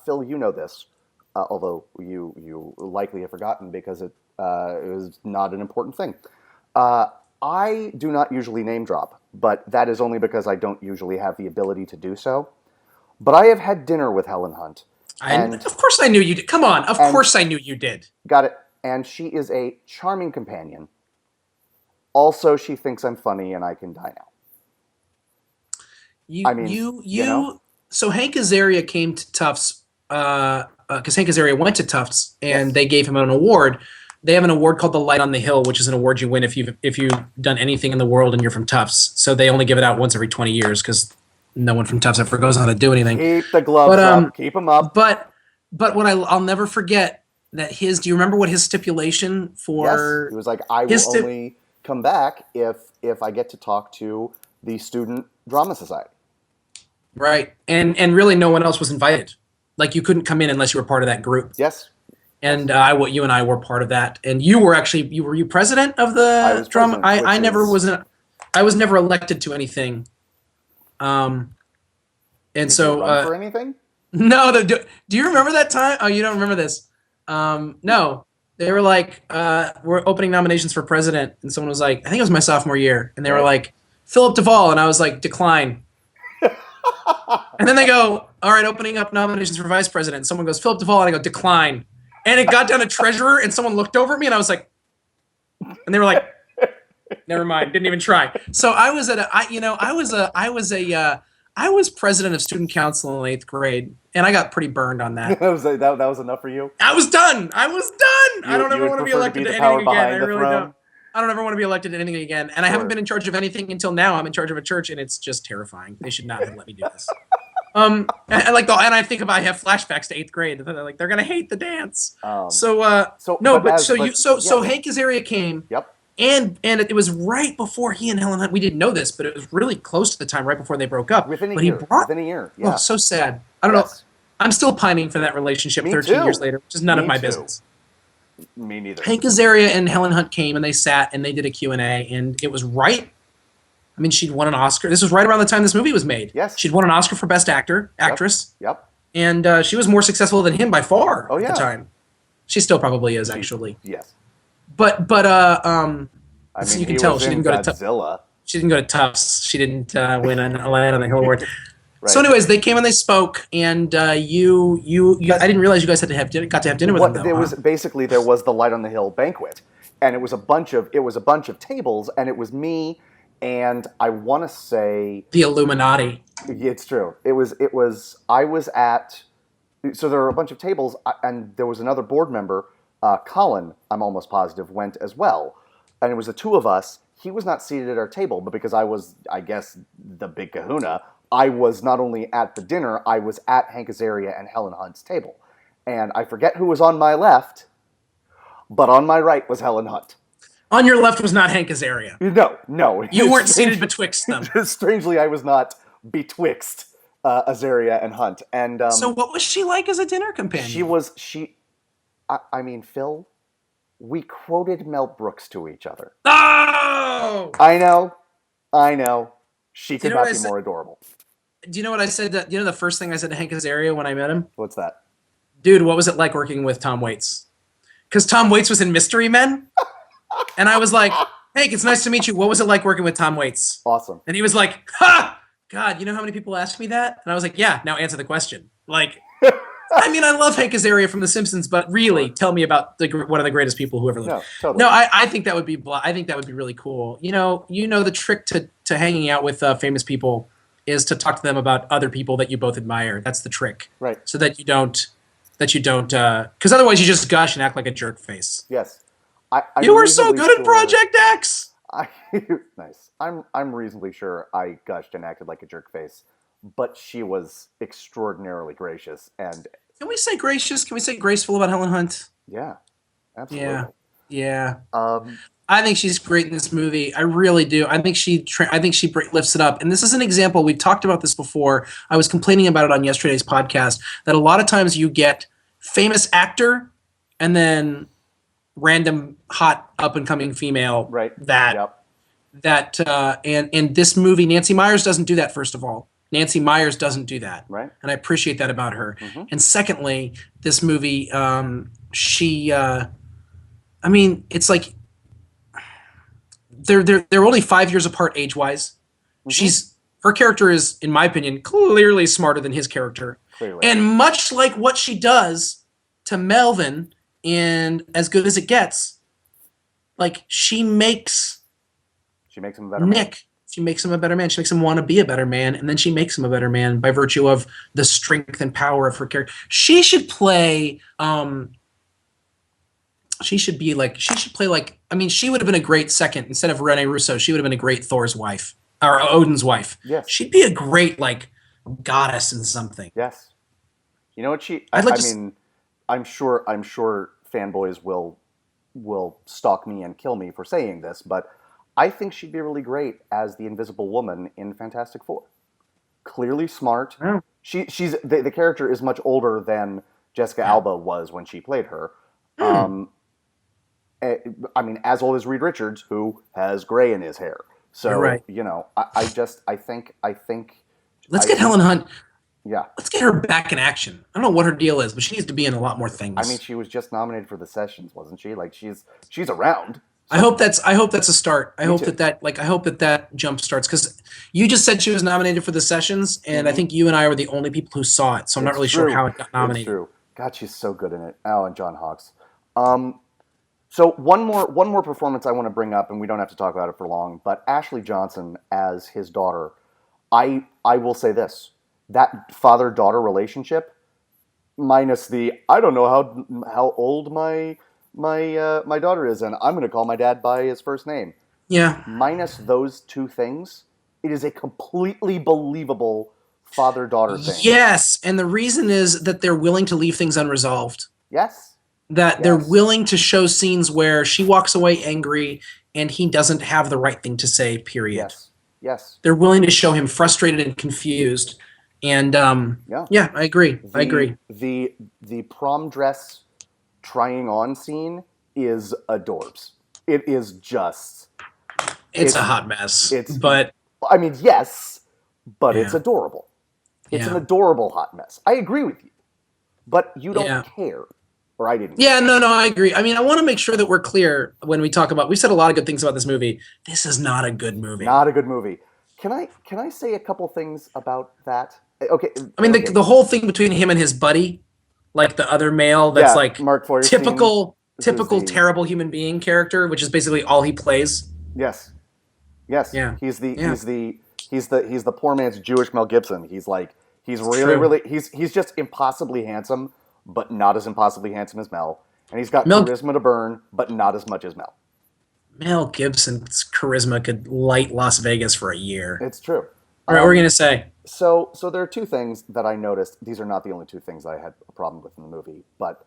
Phil, you know this, although you likely have forgotten because it was not an important thing. I do not usually name drop, but that is only because I don't usually have the ability to do so. But I have had dinner with Helen Hunt. Of course I knew you did. Come on. Of course I knew you did. Got it. And she is a charming companion. Also, she thinks I'm funny and I can die now. So Hank Azaria came to Tufts because Hank Azaria went to Tufts and they gave him an award. They have an award called the Light on the Hill, which is an award you win if you've done anything in the world and you're from Tufts. So they only give it out once every 20 years because no one from Tufts ever goes on to do anything. Keep the gloves up. Keep them up. But But what I'll never forget that his. Do you remember what his stipulation for? Yes, it was like, I will only come back if I get to talk to the Student Drama Society. Right, and really no one else was invited. Like you couldn't come in unless you were part of that group. Yes. And you and I were part of that. And you were actually were you president of the drama? I never wasn't. I was never elected to anything. And Did so you run for anything? no, do you remember that time? Oh, you don't remember this? No, they were like, we're opening nominations for president, and someone was like, I think it was my sophomore year, and they were like, Philip Duvall, and I was like, decline. And then they go, all right, opening up nominations for vice president. And someone goes, Philip Duvall, and I go, decline. And it got down to treasurer, and someone looked over at me, and I was like, and they were like, never mind, didn't even try. So I was I was president of student council in 8th grade, and I got pretty burned on that. that was enough for you? I was done. I don't ever want to be elected to anything again. I really don't. I don't ever want to be elected to anything again. And I haven't been in charge of anything until now. I'm in charge of a church, and it's just terrifying. They should not have let me do this. And I think if I have flashbacks to 8th grade, like they're gonna hate the dance. So Hank Azaria came. Yep. And it was right before he and Helen Hunt. We didn't know this, but it was really close to the time right before they broke up. Within a year. Yeah. Oh, so sad. I don't know. I'm still pining for that relationship 13 years later, which is none of my business. Me neither. Hank Azaria and Helen Hunt came and they sat and they did a Q&A, and it was right. I mean, she'd won an Oscar. This was right around the time this movie was made. Yes. She'd won an Oscar for Best Actress. Yep. And she was more successful than him by far at the time. She still probably is, actually. Yes. But I mean, so you can tell she didn't go to Godzilla. She didn't go to Tufts. She didn't win a Land on the Hill award. Right. So, anyways, they came and they spoke, and you I didn't realize you guys got to have dinner with them. There was the Light on the Hill banquet, and it was a bunch of tables, and it was me, and I want to say the Illuminati. It's true. I was at. So there were a bunch of tables, and there was another board member, Colin. I'm almost positive went as well. And it was the two of us. He was not seated at our table, but because I was, I guess, the big kahuna, I was not only at the dinner, I was at Hank Azaria and Helen Hunt's table. And I forget who was on my left, but on my right was Helen Hunt. On your left was not Hank Azaria. No. You weren't seated betwixt them. Strangely, I was not betwixt Azaria and Hunt. And so what was she like as a dinner companion? I mean, Phil, we quoted Mel Brooks to each other. Oh! I know. She could not be more adorable. Do you know what I said? The first thing I said to Hank Azaria when I met him? What's that? Dude, what was it like working with Tom Waits? Because Tom Waits was in Mystery Men. And I was like, Hank, it's nice to meet you. What was it like working with Tom Waits? Awesome. And he was like, ha! God, you know how many people ask me that? And I was like, yeah, now answer the question. Like... I mean, I love Hank Azaria from The Simpsons, but really, tell me about one of the greatest people who ever lived. No, totally. No, I think that would be. I think that would be really cool. You know, the trick to hanging out with famous people is to talk to them about other people that you both admire. That's the trick, right? So that you don't, because otherwise you just gush and act like a jerk face. Yes, you were so good at Project X. Nice. I'm reasonably sure I gushed and acted like a jerk face. But she was extraordinarily gracious. And can we say gracious? Can we say graceful about Helen Hunt? Yeah, absolutely. Yeah. I think she's great in this movie. I really do. I think she lifts it up. And this is an example. We've talked about this before. I was complaining about it on yesterday's podcast, that a lot of times you get famous actor and then random hot up and coming female. Right. And this movie, Nancy Meyers doesn't do that, first of all. Nancy Meyers doesn't do that. Right. And I appreciate that about her. Mm-hmm. And secondly, this movie, it's like they're only 5 years apart age-wise. Mm-hmm. Her character is, in my opinion, clearly smarter than his character. Clearly. And much like what she does to Melvin in As Good as It Gets, like she makes him a better Nick. man. She makes him a better man. She makes him want to be a better man, and then she makes him a better man by virtue of the strength and power of her character. She should play. She should play like. I mean, she would have been a great second instead of Rene Russo. She would have been a great Thor's wife or Odin's wife. Yes, she'd be a great goddess in something. Yes, you know what I'm sure fanboys will stalk me and kill me for saying this, but I think she'd be really great as the Invisible Woman in Fantastic Four. Clearly smart. Oh. She's the character is much older than Jessica Alba was when she played her. I mean, as old as Reed Richards, who has gray in his hair. So You're right. I think. Let's get Helen Hunt. Yeah. Let's get her back in action. I don't know what her deal is, but she needs to be in a lot more things. I mean, she was just nominated for the Sessions, wasn't she? Like she's around. I hope that's a start. I hope too. that jump starts, because you just said she was nominated for the Sessions, and I think you and I were the only people who saw it, so I'm not really sure how it got nominated. It's true. God, she's so good in it. Oh, and John Hawkes. So one more performance I want to bring up, and we don't have to talk about it for long, but Ashley Johnson as his daughter. I will say this: that father-daughter relationship, minus the I don't know how old my daughter is, and I'm going to call my dad by his first name. Yeah. Minus those two things, it is a completely believable father-daughter thing. Yes, and the reason is that they're willing to leave things unresolved. Yes. That they're willing to show scenes where she walks away angry and he doesn't have the right thing to say, period. Yes. They're willing to show him frustrated and confused. And I agree. I agree. The prom dress trying on scene is adorbs. It is just... It's a hot mess. Yes, but it's adorable. It's an adorable hot mess. I agree with you. But you don't care. Or I didn't. Yeah, no, I agree. I mean, I want to make sure that we're clear when we talk about... We've said a lot of good things about this movie. This is not a good movie. Not a good movie. Can I say a couple things about that? Okay. I mean, the whole thing between him and his buddy, like the other male that's like Mark Feuerstein, typical terrible human being character, which is basically all he plays. Yes. Yeah. He's the poor man's Jewish Mel Gibson. He's really he's just impossibly handsome, but not as impossibly handsome as Mel. And he's got charisma to burn, but not as much as Mel. Mel Gibson's charisma could light Las Vegas for a year. It's true. All right, what were you going to say? So there are two things that I noticed. These are not the only two things I had a problem with in the movie, but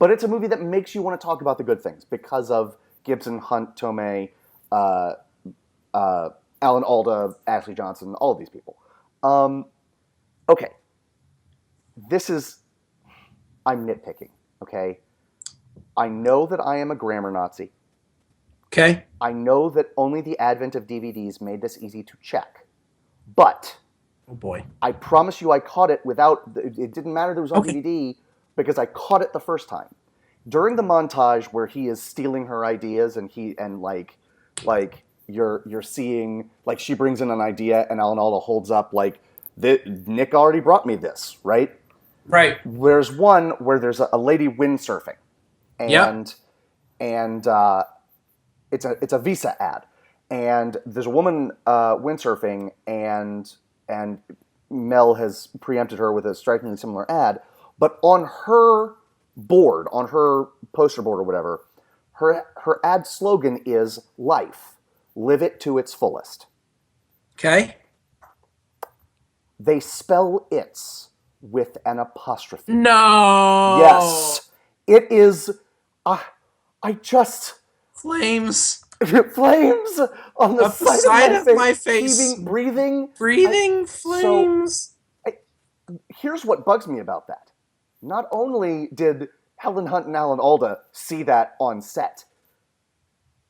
it's a movie that makes you want to talk about the good things because of Gibson, Hunt, Tomei, Alan Alda, Ashley Johnson, all of these people. Okay. I'm nitpicking, okay? I know that I am a grammar Nazi. Okay. I know that only the advent of DVDs made this easy to check. But... Oh, boy. I promise you I caught it without... It didn't matter that it was on DVD because I caught it the first time. During the montage where he is stealing her ideas and you're seeing... Like, she brings in an idea and Alan Alda holds up, like, Nick already brought me this, right? Right. There's one where there's a lady windsurfing. And it's a Visa ad. And there's a woman windsurfing, and Mel has preempted her with a strikingly similar ad. But on her board, on her poster board or whatever, her ad slogan is life. Live it to its fullest. Okay. They spell its with an apostrophe. No. Yes. It is... I just... Flames. Flames on the side of my face. Breathing flames. Here's what bugs me about that. Not only did Helen Hunt and Alan Alda see that on set,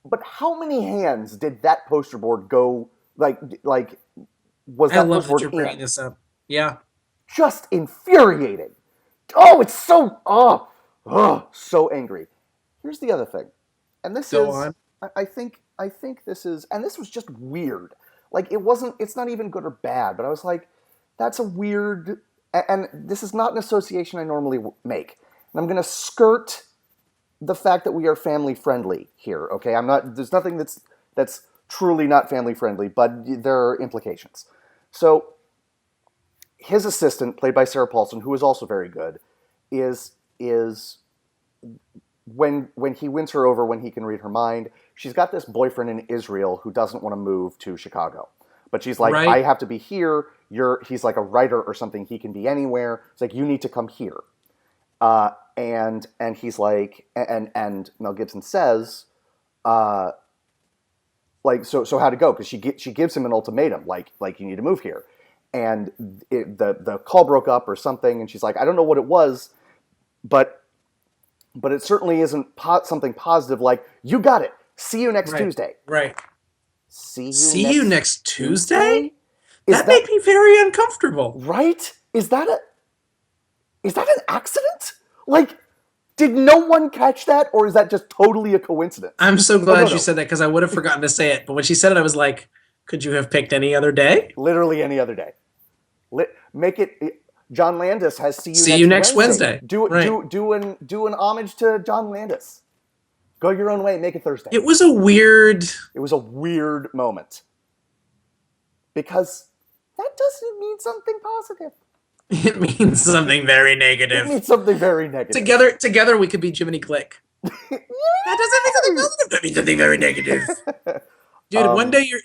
but how many hands did that poster board go, was that I love poster that board you're bringing this up. Yeah. Just infuriating. Oh, it's so, so angry. Here's the other thing. And this Go on. I think this is, and this was just weird. Like, it's not even good or bad, but I was like, that's a weird, and this is not an association I normally make. And I'm going to skirt the fact that we are family friendly here, okay? There's nothing that's truly not family friendly, but there are implications. So, his assistant, played by Sarah Paulson, who is also very good, is when he wins her over, when he can read her mind, she's got this boyfriend in Israel who doesn't want to move to Chicago. But she's like, I have to be here. He's like a writer or something. He can be anywhere. It's like, you need to come here. And he's like, and Mel Gibson says, like, so how'd it go? Because she gives him an ultimatum, like you need to move here, and the call broke up or something, and she's like, I don't know what it was, but it certainly isn't something positive. Like, you got it. See you next Tuesday. Right. See you next Tuesday? That made me very uncomfortable. Right? Is that an accident? Like, did no one catch that, or is that just totally a coincidence? I'm so glad you said that, because I would have forgotten to say it. But when she said it, I was like, could you have picked any other day? Literally any other day. Make it. John Landis has See you next Wednesday. Do an homage to John Landis. Go your own way. Make it Thursday. It was a weird moment, because that doesn't mean something positive. It means something very negative. It means something very negative. Together we could be Jiminy Glick. That doesn't mean something positive. That means something very negative. Dude,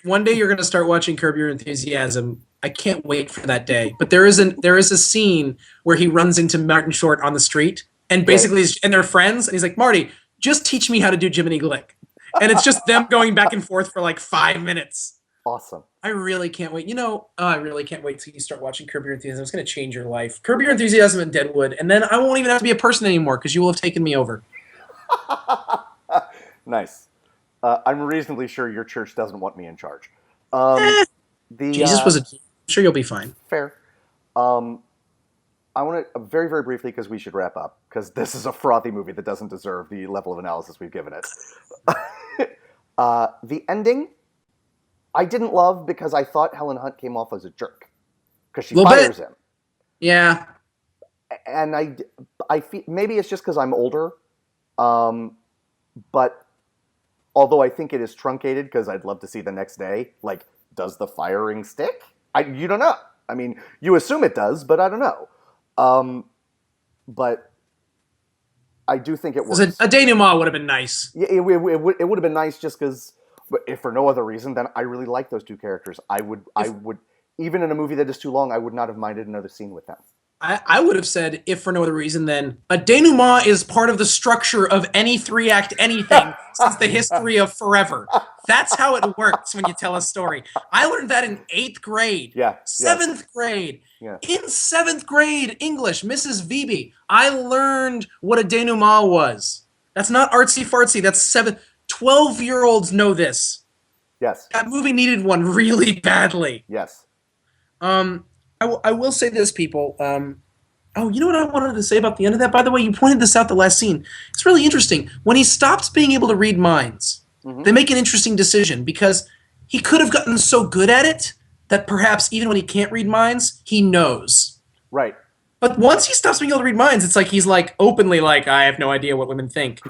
one day you're gonna start watching Curb Your Enthusiasm. I can't wait for that day. But there is a scene where he runs into Martin Short on the street, and basically and they're friends, and he's like, Marty, just teach me how to do Jiminy Glick. And it's just them going back and forth for like 5 minutes. Awesome. I really can't wait. I really can't wait till you start watching Curb Your Enthusiasm. It's going to change your life. Curb Your Enthusiasm and Deadwood, and then I won't even have to be a person anymore, because you will have taken me over. Nice. I'm reasonably sure your church doesn't want me in charge. Jesus was I'm sure you'll be fine. Fair. I want to, very, very briefly, because we should wrap up, because this is a frothy movie that doesn't deserve the level of analysis we've given it. The ending, I didn't love, because I thought Helen Hunt came off as a jerk, because she fires him. Yeah. And I feel, maybe it's just because I'm older, but although I think it is truncated, because I'd love to see the next day, like, does the firing stick? You don't know. I mean, you assume it does, but I don't know. But I do think it works. A denouement would have been nice. Yeah, it would have been nice, just because, if for no other reason, then I really like those two characters. I would, even in a movie that is too long, I would not have minded another scene with them. I would have said, if for no other reason, then a denouement is part of the structure of any 3-act anything since the history of forever. That's how it works when you tell a story. I learned that in 8th grade. Yeah. 7th grade. Yeah. In 7th grade English, Mrs. Vebe, I learned what a denouement was. That's not artsy-fartsy. That's 12-year-olds know this. Yes. That movie needed one really badly. Yes. I will say this, people. You know what I wanted to say about the end of that? By the way, you pointed this out the last scene. It's really interesting. When he stops being able to read minds, they make an interesting decision, because he could have gotten so good at it that perhaps even when he can't read minds, he knows. Right. But once he stops being able to read minds, it's like he's like openly like, I have no idea what women think.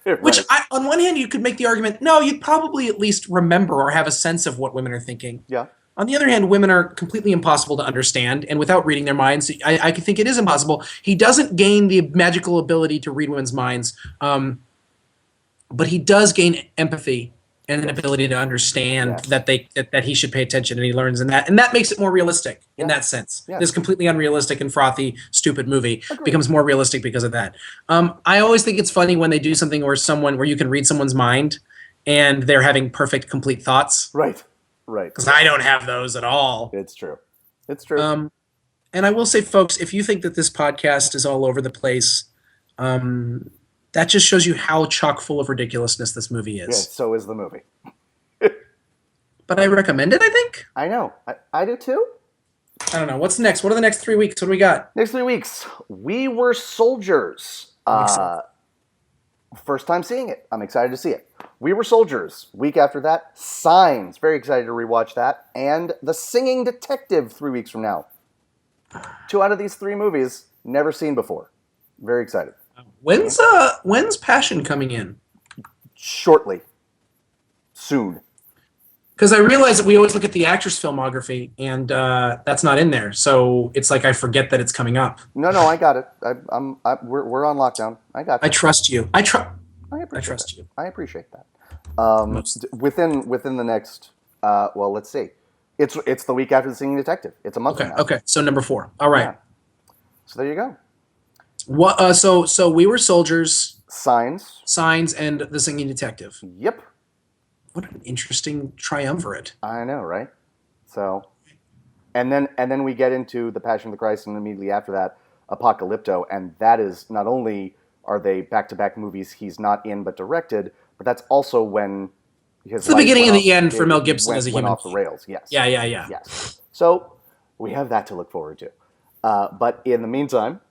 Right. Which, on one hand, you could make the argument, no, you'd probably at least remember or have a sense of what women are thinking. Yeah. On the other hand, women are completely impossible to understand, and without reading their minds, I think it is impossible. He doesn't gain the magical ability to read women's minds, but he does gain empathy and an ability to understand that he should pay attention, and he learns in that, and that makes it more realistic in that sense. Yeah. This completely unrealistic and frothy, stupid movie becomes more realistic because of that. I always think it's funny when they do something where you can read someone's mind, and they're having perfect, complete thoughts. Right. Right. Because I don't have those at all. It's true. It's true. And I will say, folks, if you think that this podcast is all over the place, that just shows you how chock full of ridiculousness this movie is. Yeah, so is the movie. But I recommend it, I think. I know. I do too. I don't know. What's next? What are the next 3 weeks? What do we got? Next 3 weeks. We Were Soldiers. First time seeing it. I'm excited to see it. We Were Soldiers. Week after that, Signs. Very excited to rewatch that. And The Singing Detective 3 weeks from now. 2 out of these 3 movies, never seen before. Very excited. When's Passion coming in? Shortly. Soon. Because I realize that we always look at the actress filmography, and that's not in there. So it's like I forget that it's coming up. No, I got it. We're on lockdown. I got you. I trust you. I trust you. I appreciate that. Within the next, let's see. It's the week after The Singing Detective. It's a month from now. Okay, so number 4. All right. Yeah. So there you go. What? So we were soldiers, Signs. and the singing detective. Yep. What an interesting triumvirate. I know, right? So, and then we get into the Passion of the Christ, and immediately after that, Apocalypto, and that is not only are they back-to-back movies he's not in but directed, but that's also when his It's the life beginning went and the off- end for Mel Gibson went, as a went human off the being. rails. Yes. Yeah. Yes. So we have that to look forward to. But in the meantime,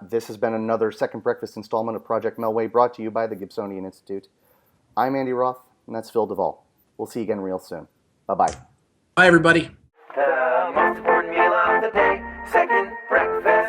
this has been another Second Breakfast installment of Project Melway, brought to you by the Gibsonian Institute. I'm Andy Roth, and that's Phil Duvall. We'll see you again real soon. Bye-bye. Bye, everybody. The most important meal of the day, second breakfast.